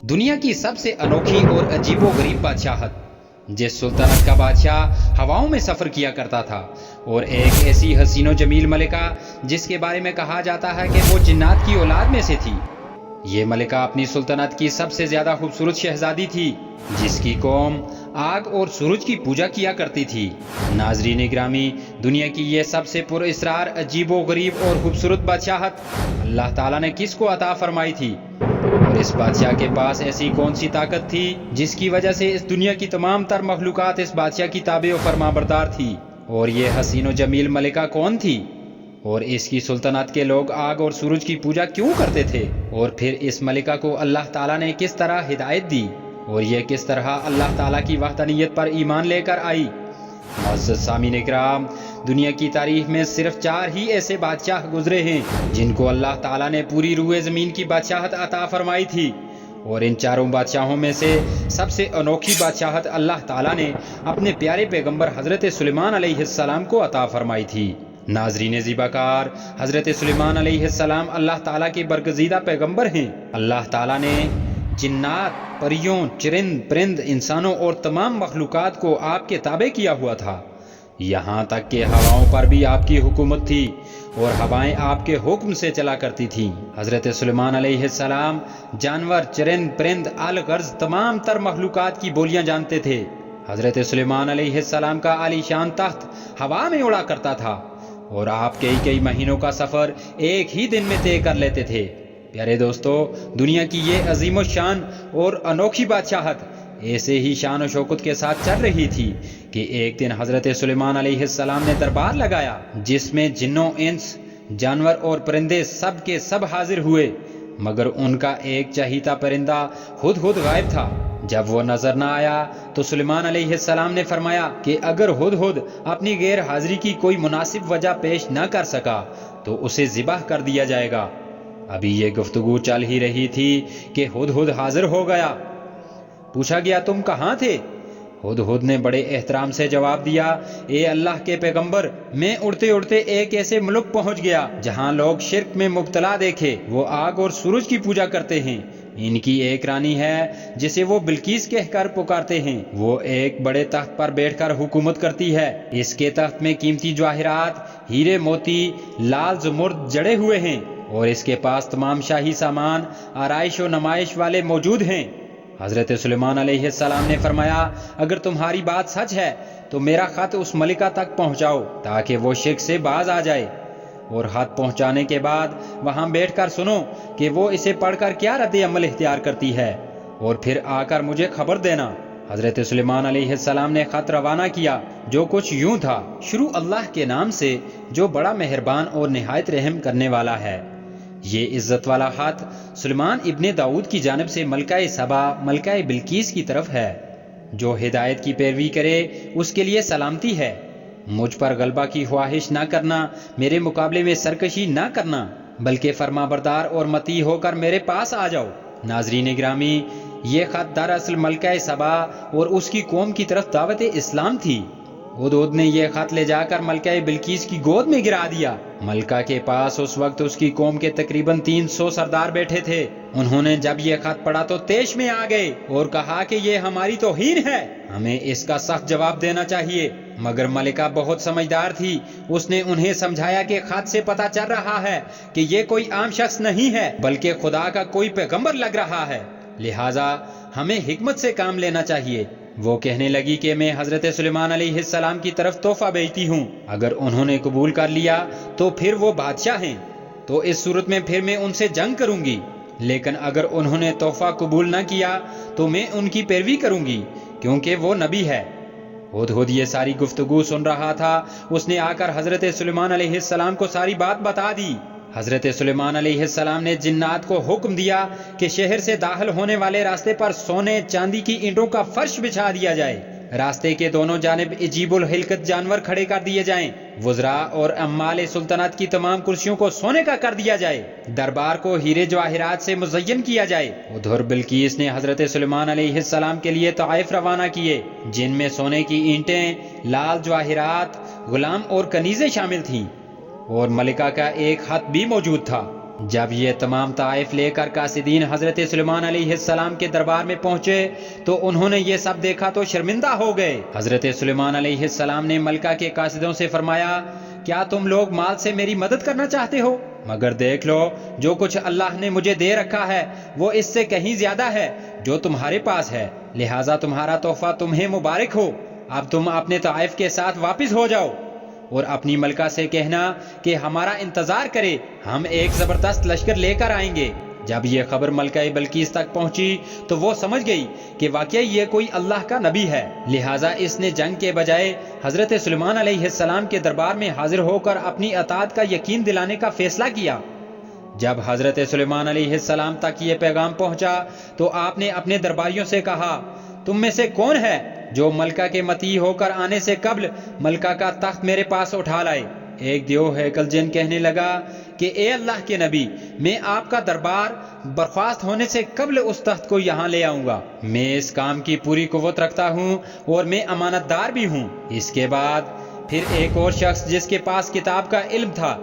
दुनिया की सबसे अनोखी और अजीबोगरीब बादशाहत, जिस सुल्तानत का बादशाह हवाओं में सफ़र किया करता था, और एक ऐसी हसीनो जमील मलिका जिसके बारे में कहा जाता है कि वो जिन्नात की औलाद में से थी। ये मलिका अपनी सुल्तानत की सबसे ज़्यादा खूबसूरत शहजादी थी, जिसकी कौम आग और सूरज की पूजा किया करती थी। नाजरीन ग्रामी, दुनिया की ये सबसे पुरअसरार, अजीबोगरीब और खूबसूरत बादशाहत अल्लाह ताला ने किसको अता फरमाई थी, और इस बादशाह के पास ऐसी कौन सी ताकत थी जिसकी वजह से इस दुनिया की तमाम तर मखलूकात इस बादशाह की ताबे और फरमाबरदार थी। और ये हसीनो जमील मलिका कौन थी, और इसकी सुल्तानत के लोग आग और सूरज की पूजा क्यों करते थे, और फिर इस मलिका को अल्लाह ताला ने किस तरह हिदायत दी, और ये किस तरह अल्लाह ताला की वहदानियत पर ईमान लेकर आई। मुअज़्ज़ज़ सामीन इकराम, दुनिया की तारीख में सिर्फ 4 ही ऐसे बादशाह गुजरे हैं जिनको अल्लाह ताला ने पूरी रूए ज़मीन की बादशाहत अता फरमाई थी, और इन चारों बादशाहों में से सबसे अनोखी बादशाहत अल्लाह ताला ने अपने प्यारे पैगंबर हज़रत सुलेमान अलैहिस्सलाम को अता फरमाई थी। नाजरीन ज़ीबाकार, हज़रत सुलेमान अलैहिस्सलाम अल्लाह ताला के बरगज़ीदा पैगंबर हैं। अल्लाह ताला ने जिन्नात, परियों, चरिंद परिंद, इंसानों और तमाम मखलूकात को आपके ताबे किया हुआ था। यहाँ तक कि हवाओं पर भी आपकी हुकूमत थी, और हवाएं आपके हुक्म से चला करती थीं। हज़रत सुलेमान अलैहिस्सलाम जानवर, चरिंद परिंद, अल गर्ज तमाम तर मखलूकात की बोलियां जानते थे। हज़रत सुलेमान अलैहिस्सलाम का आलीशान तख्त हवा में उड़ा करता था, और आप कई कई महीनों का सफ़र एक ही दिन में तय कर लेते थे। प्यारे दोस्तों, दुनिया की ये अजीम शान और अनोखी बादशाहत ऐसे ही शान और शौकत के साथ चल रही थी कि एक दिन हज़रत सुलेमान अलैहिस्सलाम ने दरबार लगाया, जिसमें जिन्नों, इंस, जानवर और परिंदे सब के सब हाजिर हुए, मगर उनका एक चहीता परिंदा हुदहुद गायब था। जब वो नजर न आया तो सुलेमान अलैहिस्सलाम ने फरमाया कि अगर हुदहुद अपनी गैर हाजिरी की कोई मुनासिब वजह पेश न कर सका तो उसे ज़िबाह कर दिया जाएगा। अभी ये गुफ्तगू चल ही रही थी कि हुदहुद हाजिर हो गया। पूछा गया, तुम कहाँ थे? हुदहुद ने बड़े एहतराम से जवाब दिया, ए अल्लाह के पैगंबर, मैं उड़ते उड़ते एक ऐसे मुल्क पहुंच गया जहां लोग शिर्क में मुब्तला देखे वो आग और सूरज की पूजा करते हैं। इनकी एक रानी है जिसे वो बिल्कीस कहकर पुकारते हैं। वो एक बड़े तख्त पर बैठकर हुकूमत करती है। इसके तख्त में कीमती जवाहिरात, हीरे मोती, लाल ज़मुर्द जड़े हुए हैं, और इसके पास तमाम शाही सामान, आराइश और नमाइश वाले मौजूद हैं। हज़रत सुलेमान अलैहिस्सलाम ने फरमाया, अगर तुम्हारी बात सच है तो मेरा ख़त उस मलिका तक पहुँचाओ ताकि वो शिर्क से बाज आ जाए, और ख़त पहुँचाने के बाद वहाँ बैठकर सुनो कि वो इसे पढ़कर क्या रद्द अमल इख्तियार करती है, और फिर आकर मुझे खबर देना। हज़रत सुलेमान अलैहिस्सलाम ने ख़त रवाना किया, जो कुछ यूँ था, शुरू अल्लाह के नाम से जो बड़ा मेहरबान और निहायत रहम करने वाला है। ये इज़्ज़त वाला ख़त सुलेमान इब्ने दाऊद की जानिब से मलका सबा, मलका बिल्कीस की तरफ है। जो हिदायत की पैरवी करे उसके लिए सलामती है। मुझ पर गलबा की ख्वाहिश ना करना, मेरे मुकाबले में सरकशी ना करना, बल्कि फरमाबरदार और मती होकर मेरे पास आ जाओ। नाजरीन ग्रामी, ये ख़त दरअसल मलका सबा और उसकी कौम की तरफ दावत इस्लाम थी। हुदहुद ने यह ख़त ले जाकर मलका बिल्कीस की गोद में गिरा दिया। मलका के पास उस वक्त उसकी कौम के तकरीबन 300 सरदार बैठे थे। उन्होंने जब यह ख़त पढ़ा तो तेश में आ गए और कहा कि यह हमारी तौहीन है, हमें इसका सख्त जवाब देना चाहिए। मगर मलिका बहुत समझदार थी। उसने उन्हें समझाया कि ख़त से पता चल रहा है कि यह कोई आम शख्स नहीं है, बल्कि खुदा का कोई पैगंबर लग रहा है, लिहाजा हमें हिकमत से काम लेना चाहिए। वो कहने लगी कि मैं हज़रत सुलेमान अलैहिस्सलाम की तरफ तोहफा भेजती हूँ। अगर उन्होंने कबूल कर लिया तो फिर वो बादशाह हैं, तो इस सूरत में फिर मैं उनसे जंग करूँगी, लेकिन अगर उन्होंने तोहफा कबूल न किया तो मैं उनकी पैरवी करूँगी, क्योंकि वो नबी है। हुदहुद ये सारी गुफ्तगू सुन रहा था। उसने आकर हज़रत सुलेमान अलैहिस्सलाम को सारी बात बता दी। हज़रत सुलेमान अलैहिस्सलाम ने जिन्नात को हुक्म दिया कि शहर से दाखिल होने वाले रास्ते पर सोने चांदी की ईंटों का फर्श बिछा दिया जाए। रास्ते के दोनों जानिब अजीबुल हिलकत जानवर खड़े कर दिए जाएं। वज़रा और अम्माल सुल्तानत की तमाम कुर्सियों को सोने का कर दिया जाए। दरबार को हीरे जवाहिरात से मुज़य्यन किया जाए। उधर बिल्कीस ने हज़रत सुलेमान अलैहिस्सलाम के लिए ताइफ रवाना किए, जिनमें सोने की ईंटें, लाल जवाहिरात, गुलाम और कनीज़ें शामिल थीं, और मलिका का एक खत भी मौजूद था। جب یہ تمام طائف لے کر قاصدین حضرت سلیمان علیہ السلام کے دربار میں پہنچے تو انہوں نے یہ سب دیکھا تو شرمندہ ہو گئے۔ حضرت سلیمان علیہ السلام نے ملکہ کے قاصدوں سے فرمایا، کیا تم لوگ مال سے میری مدد کرنا چاہتے ہو؟ مگر دیکھ لو، جو کچھ اللہ نے مجھے دے رکھا ہے وہ اس سے کہیں زیادہ ہے جو تمہارے پاس ہے، لہٰذا تمہارا تحفہ تمہیں مبارک ہو۔ اب تم اپنے طائف کے ساتھ واپس ہو جاؤ اور اپنی ملکہ سے کہنا کہ ہمارا انتظار کرے، ہم ایک زبردست لشکر لے کر آئیں گے۔ جب یہ خبر ملکہ بلقیس تک پہنچی تو وہ سمجھ گئی کہ واقعی یہ کوئی اللہ کا نبی ہے، لہٰذا اس نے جنگ کے بجائے حضرت سلیمان علیہ السلام کے دربار میں حاضر ہو کر اپنی اطاعت کا یقین دلانے کا فیصلہ کیا۔ جب حضرت سلیمان علیہ السلام تک یہ پیغام پہنچا تو آپ نے اپنے درباریوں سے کہا، تم میں سے کون ہے جو ملکہ کے مطیع ہو کر آنے سے قبل ملکہ کا تخت میرے پاس اٹھا لائے؟ ایک دیو ہیکل جن کہنے لگا کہ اے اللہ کے نبی، میں آپ کا دربار برخاست ہونے سے قبل اس تخت کو یہاں لے آؤں گا۔ میں اس کام کی پوری قوت رکھتا ہوں اور میں امانت دار بھی ہوں۔ اس کے بعد پھر ایک اور شخص جس کے پاس کتاب کا علم تھا،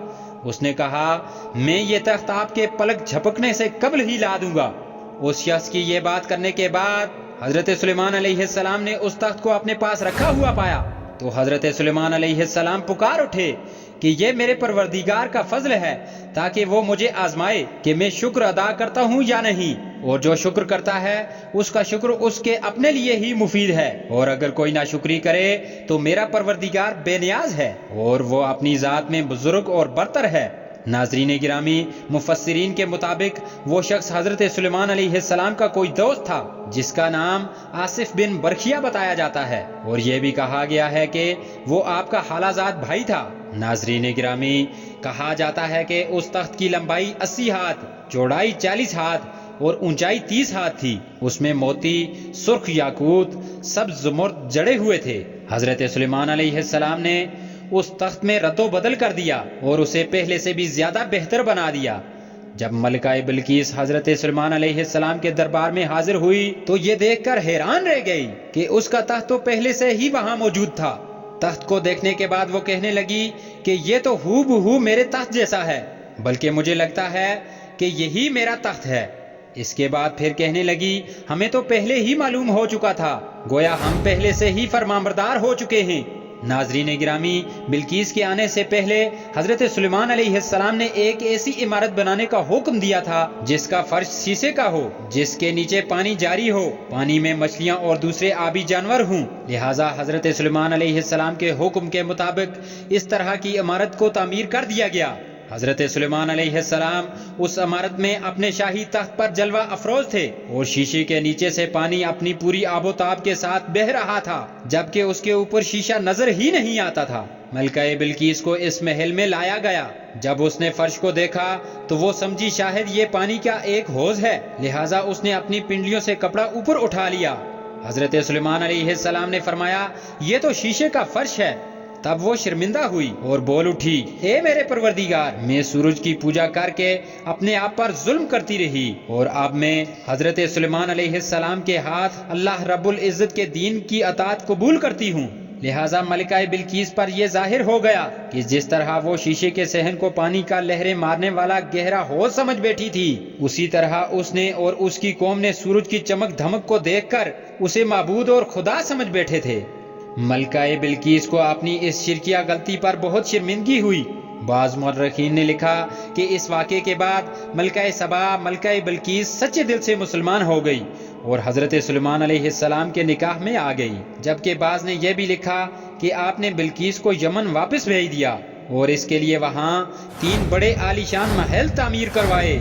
اس نے کہا، میں یہ تخت آپ کے پلک جھپکنے سے قبل ہی لا دوں گا۔ اس شخص کی یہ بات کرنے کے بعد حضرت سلیمان علیہ السلام نے اس تخت کو اپنے پاس رکھا ہوا پایا تو حضرت سلیمان علیہ السلام پکار اٹھے کہ یہ میرے پروردگار کا فضل ہے تاکہ وہ مجھے آزمائے کہ میں شکر ادا کرتا ہوں یا نہیں، اور جو شکر کرتا ہے اس کا شکر اس کے اپنے لیے ہی مفید ہے، اور اگر کوئی ناشکری کرے تو میرا پروردگار بے نیاز ہے اور وہ اپنی ذات میں بزرگ اور برتر ہے۔ ناظرین گرامی، مفسرین کے مطابق وہ شخص حضرت سلیمان علیہ السلام کا کوئی دوست تھا جس کا نام آصف بن برکھیا بتایا جاتا ہے، اور یہ بھی کہا گیا ہے کہ وہ آپ کا خالہ زاد بھائی تھا۔ ناظرین گرامی، کہا جاتا ہے کہ اس تخت کی لمبائی 80 ہاتھ، چوڑائی 40 ہاتھ اور اونچائی 30 ہاتھ تھی۔ اس میں موتی، سرخ یاقوت، سبز زمرد جڑے ہوئے تھے۔ حضرت سلیمان علیہ السلام نے اس تخت میں رد و بدل کر دیا اور اسے پہلے سے بھی زیادہ بہتر بنا دیا۔ جب ملکہ بلقیس حضرت سلیمان علیہ السلام کے دربار میں حاضر ہوئی تو یہ دیکھ کر حیران رہ گئی کہ اس کا تخت تو پہلے سے ہی وہاں موجود تھا۔ تخت کو دیکھنے کے بعد وہ کہنے لگی کہ یہ تو ہو بہو میرے تخت جیسا ہے، بلکہ مجھے لگتا ہے کہ یہی میرا تخت ہے۔ اس کے بعد پھر کہنے لگی، ہمیں تو پہلے ہی معلوم ہو چکا تھا، گویا ہم پہلے سے ہی فرمانبردار ہو چکے ہیں۔ ناظرین گرامی، بلقیس کے آنے سے پہلے حضرت سلیمان علیہ السلام نے ایک ایسی عمارت بنانے کا حکم دیا تھا جس کا فرش شیشے کا ہو، جس کے نیچے پانی جاری ہو، پانی میں مچھلیاں اور دوسرے آبی جانور ہوں۔ لہٰذا حضرت سلیمان علیہ السلام کے حکم کے مطابق اس طرح کی عمارت کو تعمیر کر دیا گیا۔ حضرت سلیمان علیہ السلام اس عمارت میں اپنے شاہی تخت پر جلوہ افروز تھے اور شیشے کے نیچے سے پانی اپنی پوری آب و تاب کے ساتھ بہہ رہا تھا، جبکہ اس کے اوپر شیشہ نظر ہی نہیں آتا تھا۔ ملکہ بلقیس کو اس محل میں لایا گیا۔ جب اس نے فرش کو دیکھا تو وہ سمجھی شاید یہ پانی کا ایک حوض ہے، لہٰذا اس نے اپنی پنڈلیوں سے کپڑا اوپر اٹھا لیا۔ حضرت سلیمان علیہ السلام نے فرمایا، یہ تو شیشے کا فرش ہے۔ تب وہ شرمندہ ہوئی اور بول اٹھی، اے میرے پروردگار، میں سورج کی پوجا کر کے اپنے آپ پر ظلم کرتی رہی، اور اب میں حضرت سلیمان علیہ السلام کے ہاتھ اللہ رب العزت کے دین کی اطاعت قبول کرتی ہوں۔ لہٰذا ملکہ بلقیس پر یہ ظاہر ہو گیا کہ جس طرح وہ شیشے کے صحن کو پانی کا لہریں مارنے والا گہرا حوض سمجھ بیٹھی تھی، اسی طرح اس نے اور اس کی قوم نے سورج کی چمک دھمک کو دیکھ کر اسے معبود اور خدا سمجھ بیٹھے تھے۔ ملکہ بلقیس کو اپنی اس شرکیہ غلطی پر بہت شرمندگی ہوئی۔ بعض مورخین نے لکھا کہ اس واقعے کے بعد ملکہ سبا ملکہ بلقیس سچے دل سے مسلمان ہو گئی اور حضرت سلیمان علیہ السلام کے نکاح میں آ گئی، جبکہ بعض نے یہ بھی لکھا کہ آپ نے بلقیس کو یمن واپس بھیج دیا اور اس کے لیے وہاں 3 بڑے عالیشان محل تعمیر کروائے۔